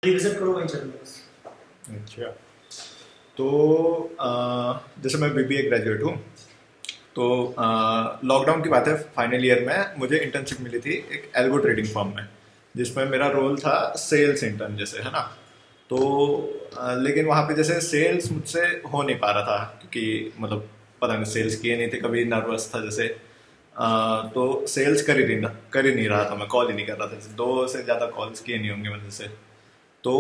Revisit करो वहीं चलो बस। अच्छा। तो जैसे मैं बीबीए ग्रेजुएट हूँ। तो लॉकडाउन की बात है, फाइनल ईयर में मुझे इंटर्नशिप मिली थी एक एल्गो ट्रेडिंग फर्म में, जिसमें मेरा रोल था सेल्स इंटर्न जैसे, है ना। तो लेकिन वहाँ पे जैसे सेल्स मुझसे हो नहीं पा रहा था, क्योंकि मतलब पता नहीं, सेल्स किए नहीं थे कभी, नर्वस था जैसे। तो सेल्स कर ही नहीं रहा था, मैं कॉल ही नहीं कर रहा था जैसे, 2 से ज़्यादा कॉल्स किए नहीं होंगे मैंने जैसे। तो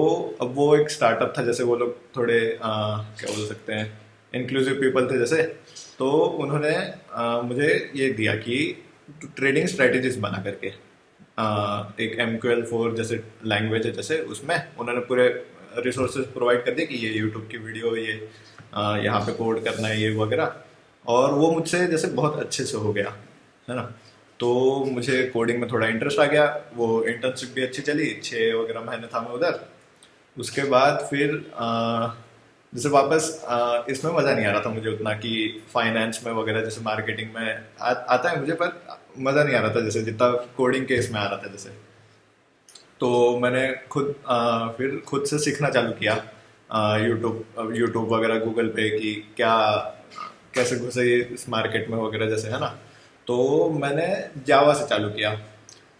अब वो एक स्टार्टअप था जैसे, वो लोग थोड़े क्या बोल सकते हैं, इंक्लूसिव पीपल थे जैसे। तो उन्होंने मुझे ये दिया कि ट्रेडिंग स्ट्रेटजीज बना करके, एक MQL4 जैसे लैंग्वेज है जैसे, उसमें उन्होंने पूरे रिसोर्सेज प्रोवाइड कर दिए कि ये यूट्यूब की वीडियो, ये यहाँ पे कोड करना है ये वगैरह। और वो मुझसे जैसे बहुत अच्छे से हो गया, है ना। तो मुझे कोडिंग में थोड़ा इंटरेस्ट आ गया। वो इंटर्नशिप भी अच्छी चली, 6 वगैरह महीने था मैं उधर। उसके बाद फिर जैसे वापस इसमें मज़ा नहीं आ रहा था मुझे उतना, कि फाइनेंस में वगैरह जैसे मार्केटिंग में आता है मुझे, पर मज़ा नहीं आ रहा था जैसे जितना कोडिंग के इसमें आ रहा था जैसे। तो मैंने खुद फिर खुद से सीखना चालू किया, यूट्यूब यूट्यूब वगैरह गूगल पे, कि क्या कैसे घुसे ये इस मार्केट में वगैरह जैसे, है ना। तो मैंने जावा से चालू किया,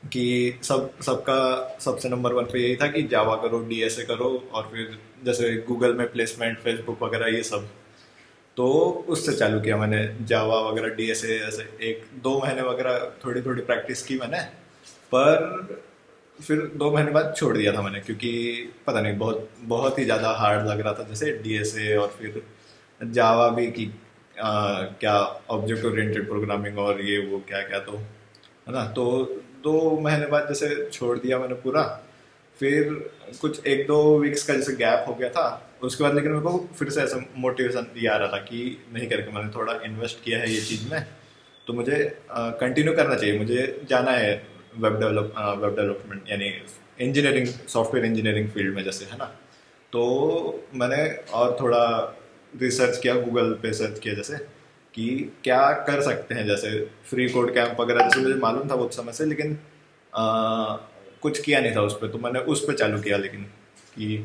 कि सबका सबसे नंबर 1 पे यही था कि जावा करो, डीएसए करो, और फिर जैसे गूगल में प्लेसमेंट, फेसबुक वगैरह ये सब। तो उससे चालू किया मैंने, जावा वगैरह डीएसए ऐसे 1-2 महीने वगैरह थोड़ी थोड़ी प्रैक्टिस की मैंने। पर फिर 2 महीने बाद छोड़ दिया था मैंने, क्योंकि पता नहीं, बहुत बहुत ही ज़्यादा हार्ड लग रहा था जैसे डीएसए, और फिर जावा भी, कि क्या ऑब्जेक्ट ओरिएंटेड प्रोग्रामिंग और ये वो क्या क्या, तो है ना। तो 2 महीने बाद जैसे छोड़ दिया मैंने पूरा। फिर कुछ 1-2 वीक्स का जैसे गैप हो गया था। उसके बाद लेकिन मेरे को फिर से ऐसा मोटिवेशन ये आ रहा था कि नहीं, करके मैंने थोड़ा इन्वेस्ट किया है ये चीज़ में, तो मुझे कंटिन्यू करना चाहिए, मुझे जाना है वेब डेवलपमेंट यानी इंजीनियरिंग, सॉफ्टवेयर इंजीनियरिंग फील्ड में जैसे, है ना। तो मैंने और थोड़ा रिसर्च किया, गूगल पे सर्च किया जैसे, कि क्या कर सकते हैं जैसे फ्री कोड कैंप वगैरह जैसे, मुझे मालूम था बहुत समय से, लेकिन कुछ किया नहीं था उस पर। तो मैंने उस पर चालू किया, लेकिन कि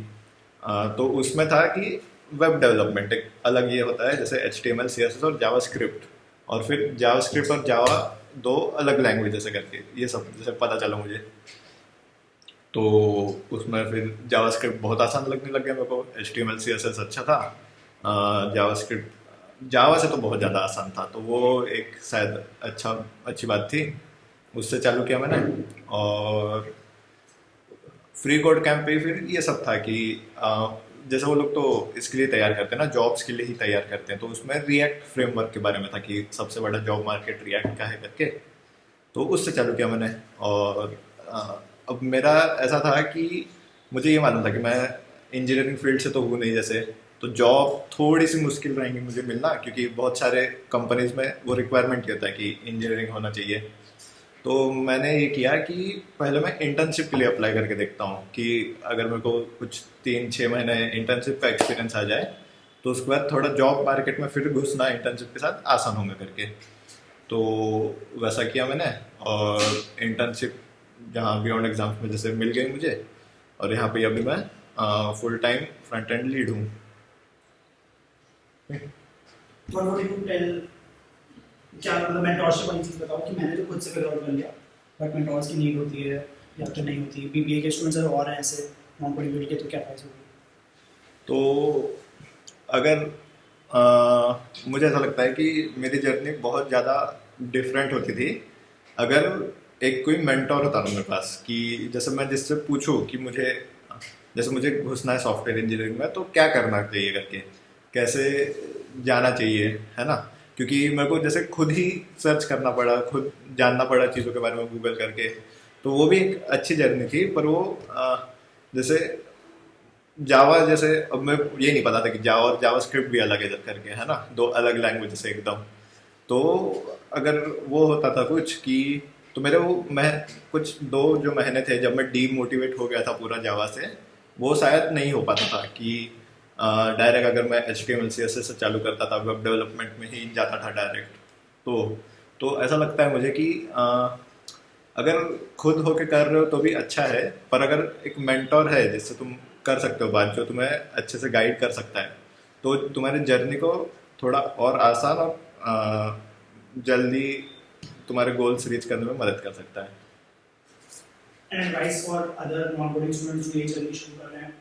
तो उसमें था कि वेब डेवलपमेंट एक अलग ये होता है, जैसे HTML CSS और जावास्क्रिप्ट, और फिर जावास्क्रिप्ट और जावा दो अलग लैंग्वेज जैसे करके, ये सब जैसे पता चला मुझे। तो उसमें फिर जावास्क्रिप्ट बहुत आसान लगने लग गया मेरे को, HTML CSS अच्छा था, जावास्क्रिप्ट जावा से तो बहुत ज़्यादा आसान था, तो वो एक शायद अच्छी बात थी। उससे चालू किया मैंने। और फ्री कोड कैंप पे फिर ये सब था कि जैसे वो लोग तो इसके लिए तैयार करते हैं ना, जॉब्स के लिए ही तैयार करते हैं, तो उसमें रिएक्ट फ्रेमवर्क के बारे में था, कि सबसे बड़ा जॉब मार्केट रिएक्ट का है करके। तो उससे चालू किया मैंने। और अब मेरा ऐसा था कि मुझे ये मालूम था कि मैं इंजीनियरिंग फील्ड से तो हूँ नहीं जैसे, तो जॉब थोड़ी सी मुश्किल रहेंगी मुझे मिलना, क्योंकि बहुत सारे कंपनीज में वो रिक्वायरमेंट ये होता है कि इंजीनियरिंग होना चाहिए। तो मैंने ये किया कि पहले मैं इंटर्नशिप के लिए अप्लाई करके देखता हूँ, कि अगर मेरे को कुछ 3-6 महीने इंटर्नशिप का एक्सपीरियंस आ जाए, तो उसके बाद थोड़ा जॉब मार्केट में फिर घुसना इंटर्नशिप के साथ आसान होगा करके। तो वैसा किया मैंने। और इंटर्नशिप जहाँ बियॉन्ड एग्जाम्स में जैसे मिल गई मुझे, और यहाँ पे अभी मैं full time front end lead हूँ। व्हाट वुड यू टेल, क्या मतलब मेंटोरशिप वाली चीज़ बताओ कि मैंने तो खुद से फिगर आउट कर लिया, बट मेंटोर्स की नीड होती है या फिर नहीं होती, बीबीए के स्टूडेंट्स अगर और हैं ऐसे नॉन पॉलिटिकल के, तो क्या एडवाइस होगी? तो अगर मुझे ऐसा लगता है कि मेरी जर्नी बहुत ज़्यादा डिफरेंट होती थी अगर एक कोई मेंटोर होता ना मेरे पास, कि जैसे मैं जिससे पूछूं कि मुझे, जैसे मुझे घुसना है सॉफ्टवेयर इंजीनियरिंग में, तो क्या करना चाहिए करके, कैसे जाना चाहिए, है ना। क्योंकि मेरे को जैसे खुद ही सर्च करना पड़ा, खुद जानना पड़ा चीज़ों के बारे में गूगल करके। तो वो भी एक अच्छी जर्नी थी, पर वो जैसे जावा जैसे, अब मैं ये नहीं पता था कि जावा और जावा स्क्रिप्ट भी अलग है करके, है ना, दो अलग लैंग्वेज से एकदम। तो अगर वो होता था कुछ कि, तो मेरे वो मैं कुछ 2 जो महीने थे जब मैं डीमोटिवेट हो गया था पूरा जावा से, वो शायद नहीं हो पाता था कि डायरेक्ट अगर मैं HTML CSS से चालू करता था, वेब डेवलपमेंट में ही जाता था डायरेक्ट। तो तो ऐसा लगता है मुझे कि अगर खुद होके कर रहे हो तो भी अच्छा है, पर अगर एक मेंटोर है जिससे तुम कर सकते हो बात, जो तुम्हें अच्छे से गाइड कर सकता है, तो तुम्हारी जर्नी को थोड़ा और आसान और जल्दी तुम्हारे गोल्स रीच करने में मदद कर सकता है। And advice for other non coding students जो ये जर्नी शुरू कर रहे हैं,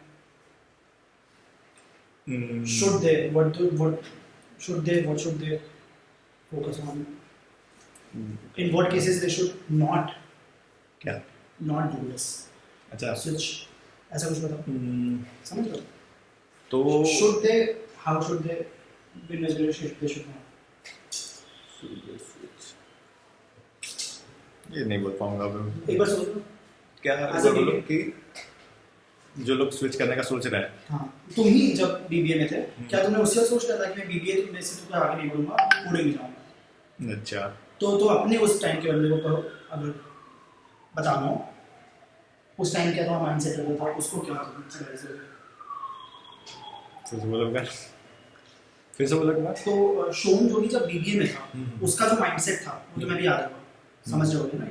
should they what should they focus on? In what cases they should not क्या? do this? अच्छा, Switch, ऐसा कुछ बताओ, समझ लो। तो Should they, how should they, in which relationship they should not? ये नहीं बोल पाऊंगा अब। एक बार सोचो। क्या ऐसा बोलो नहीं है। कि जो लोग स्विच करने का सोच रहे हैं, हाँ, तुम ही जब बीबीए में थे, क्या तुमने उससे सोच रहा था कि मैं बीबीए में से तो कोई आगे नहीं बढ़ूंगा, कोडिंग में जाऊंगा? अच्छा, तो अपने उस टाइम के बंदे को अगर बताना हो, उस टाइम क्या था माइंडसेट रहता था, उसको क्या एडवाइस दोगे? फिर से बोलोगे? फिर से बोलोगे? तो शोन जो भी जब बीबीए में था, उसका जो माइंडसेट था वो तो मैं भी याद होगा, समझ जाओगे ना?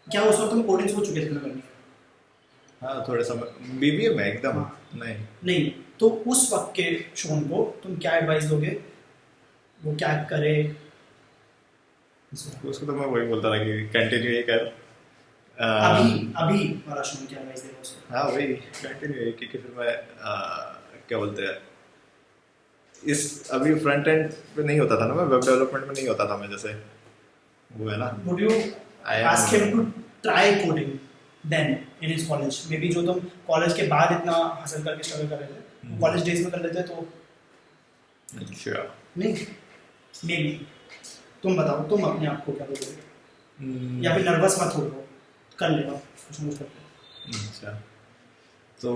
क्या उस वक्त तुम कोडिंग सोच चुके थे करने की? हाँ, थोड़ा समय बीबीए में एकदम नहीं। तो उस वक्त के शोन को तुम क्या एडवाइस दोगे, वो क्या करे? उसको तो मैं वही बोलता था कि कंटिन्यू ही कर। अभी वाला शोन क्या एडवाइस देगा उसको? हाँ, वही कंटिन्यू ही, क्योंकि फिर मैं क्या बोलते हैं, इस अभी फ्रंट एंड पे नहीं होता था ना, मैं वेब डेवलपमेंट में नहीं होता था मैं, जैसे वो है ना। Would you ask him to try coding then in his college? Maybe जो तुम कॉलेज के बाद इतना हासिल करके स्ट्रगल कर रहे थे, कॉलेज डेज में कर लेते तो अच्छा नहीं? Maybe तुम बताओ, तुम अपने आप को क्या बोलोगे? या फिर नर्वस मत हो, कर लेगा कुछ ना कुछ करके। अच्छा, तो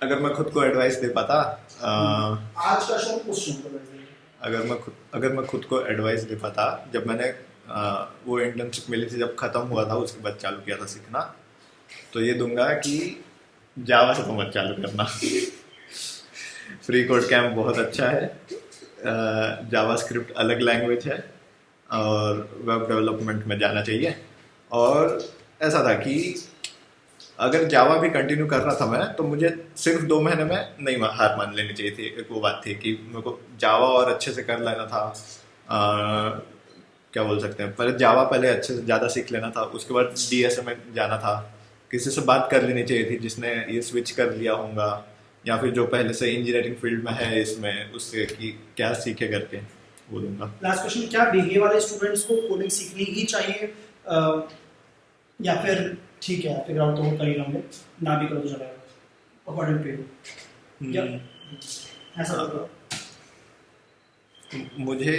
अगर मैं खुद को एडवाइस दे पाता, आज का शो उस शो को एडवाइस देंगे। अगर मैं खुद को एडवाइस दे पाता, जब मैंने वो इंटर्नशिप मिली थी, जब खत्म हुआ था उसके बाद चालू किया था सीखना, तो ये दूंगा कि जावा से तो मत चालू करना। फ्री कोड कैंप बहुत अच्छा है, जावा स्क्रिप्ट अलग लैंग्वेज है, और वेब डेवलपमेंट में जाना चाहिए। और ऐसा था कि अगर जावा भी कंटिन्यू कर रहा था मैं, तो मुझे सिर्फ 2 महीने में नहीं हार मान लेनी चाहिए थी। एक वो बात थी कि मेरे को जावा और अच्छे से कर लेना था, क्या बोल सकते हैं, पहले जावा पहले अच्छे से ज़्यादा सीख लेना था, उसके बाद डीएसए में जाना था, किसी से बात कर लेनी चाहिए थी जिसने ये स्विच कर लिया होगा, या फिर जो पहले से इंजीनियरिंग फील्ड में है इसमें, उससे कि क्या सीखे करके बोलूँगा। लास्ट क्वेश्चन, क्या बीबीए वाले स्टूडेंट्स को कोडिंग सीखनी ही चाहिए, या फिर ठीक है फिगर आउट तो वो कर ही होंगे, ना भी करो तो चलेगा अकॉर्डिंग टू यू? या ऐसा होगा? मुझे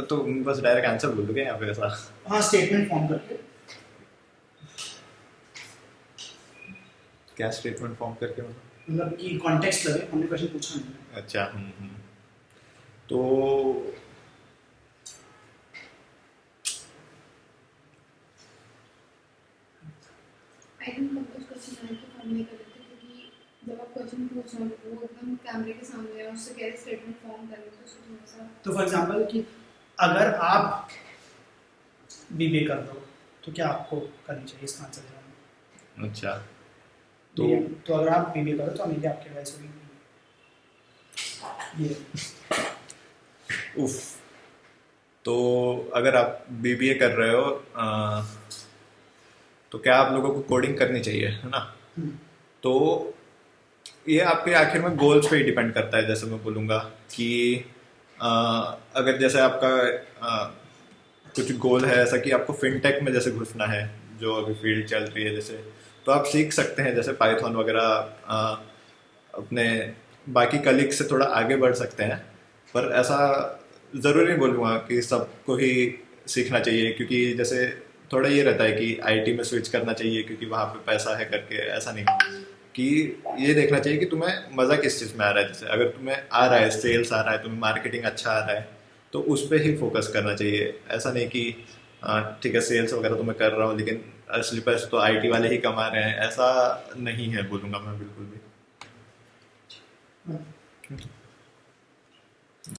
तो बस डायरेक्ट आंसर बोल दोगे या फिर ऐसा? हाँ, स्टेटमेंट फॉर्म करके। क्या स्टेटमेंट फॉर्म करके? मतलब कि कॉन्टेक्स्ट लगे, हमने क्वेश्चन पूछा नहीं। अच्छा, तो आई थिंक हम कुछ क्वेश्चन आए कि हम नहीं कर लेते, क्योंकि जब आप क्वेश्चन पूछ रहे हो वो एकदम कैमरे के सामने है, उससे कैसे स्टेटमेंट फॉर्म करें, तो उसको थोड़ा सा। तो फॉर एग्जांपल कि अगर आप बीबीए कर रहे हो तो क्या आपको करनी चाहिए, इसका आंसर देना। अच्छा, तो अगर आप बीबीए करो तो हमें आपकी एडवाइस होगी ये। उफ, तो अगर आप बीबीए कर रहे हो, तो क्या आप लोगों को कोडिंग करनी चाहिए, है ना? तो ये आपके आखिर में गोल्स पे ही डिपेंड करता है। जैसे मैं बोलूँगा कि अगर जैसे आपका कुछ गोल है ऐसा कि आपको फिनटेक में जैसे घुसना है, जो अभी फील्ड चल रही है, जैसे तो आप सीख सकते हैं, जैसे पाइथन वगैरह अपने बाकी कलीग से थोड़ा आगे बढ़ सकते हैं। पर ऐसा ज़रूरी नहीं बोलूँगा कि सबको ही सीखना चाहिए, क्योंकि जैसे थोड़ा ये रहता है कि आईटी में स्विच करना चाहिए क्योंकि वहाँ पे पैसा है करके, ऐसा नहीं। कि ये देखना चाहिए कि तुम्हें मज़ा किस चीज़ में आ रहा है। जैसे अगर तुम्हें आ रहा है सेल्स आ रहा है, तुम्हें मार्केटिंग अच्छा आ रहा है, तो उस पर ही फोकस करना चाहिए। ऐसा नहीं कि ठीक है सेल्स वगैरह तो मैं कर रहा हूँ लेकिन असली पैसे तो आईटी वाले ही कमा रहे हैं, ऐसा नहीं है बोलूँगा मैं बिल्कुल भी।